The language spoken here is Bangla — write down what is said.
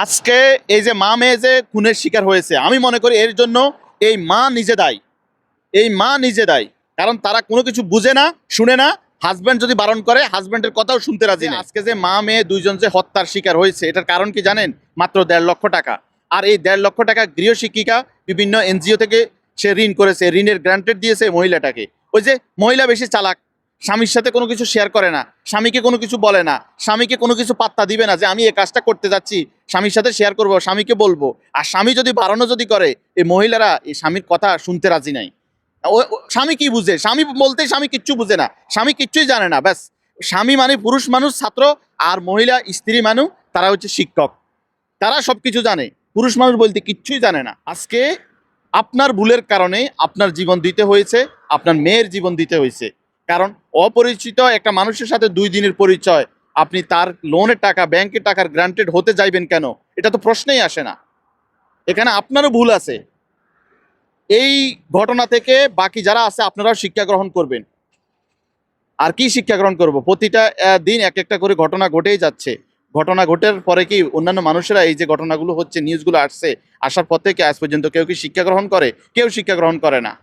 আজকে এই যে মা মেয়ে যে খুনের শিকার হয়েছে, আমি মনে করি এর জন্য এই মা নিজে দায়ী। এই মা নিজে দায়ী, কারণ তারা কোনো কিছু বুঝে না, শুনে না। হাজব্যান্ড যদি বারণ করে, হাজব্যান্ডের কথাও শুনতে রাজি না। আজকে যে মা মেয়ে দুইজন যে হত্যার শিকার হয়েছে, এটার কারণ কি জানেন? মাত্র 1.5 লক্ষ টাকা। আর এই 1.5 লক্ষ টাকা গৃহশিক্ষিকা বিভিন্ন এনজিও থেকে সে ঋণ করেছে, ঋণের গ্রান্টেড দিয়েছে মহিলাটাকে। ওই যে মহিলা বেশি চালাক, স্বামীর সাথে কোনো কিছু শেয়ার করে না, স্বামীকে কোনো কিছু বলে না, স্বামীকে কোনো কিছু পাত্তা দিবে না যে আমি এই কাজটা করতে যাচ্ছি, স্বামীর সাথে শেয়ার করবো, স্বামীকে বলবো। আর স্বামী যদি বারণও যদি করে, এই মহিলারা এই স্বামীর কথা শুনতে রাজি নাই। স্বামী কি বুঝে? স্বামী বলতে স্বামী কিচ্ছু বুঝে না, স্বামী কিচ্ছুই জানে না। ব্যাস, স্বামী মানে পুরুষ মানুষ ছাত্র, আর মহিলা স্ত্রী মানুষ তারা হচ্ছে শিক্ষক, তারা সব কিছু জানে। পুরুষ মানুষ বলতে কিচ্ছুই জানে না। আজকে আপনার ভুলের কারণে আপনার জীবন দিতে হয়েছে, আপনার মেয়ের জীবন দিতে হয়েছে। কারণ অপরিচিত একটা মানুষের সাথে 2 দিনের পরিচয়, আপনি তার লোনের টাকা, ব্যাংকের টাকার গ্রান্টেড হতে যাইবেন কেন? এটা তো প্রশ্নেই আসে না। এখানে আপনারও ভুল আছে। এই ঘটনা থেকে বাকি যারা আছে আপনারাও শিক্ষা গ্রহণ করবেন। আর কি শিক্ষা গ্রহণ করব? প্রতিটা দিন এক একটা করে ঘটনা ঘটেই যাচ্ছে। ঘটনা ঘটার পরে কি অন্যান্য মানুষেরা, এই যে ঘটনাগুলো হচ্ছে, নিউজগুলো আসছে, আসার পর থেকে আজ পর্যন্ত কেউ কি শিক্ষা গ্রহণ করে? কেউ শিক্ষা গ্রহণ করে না।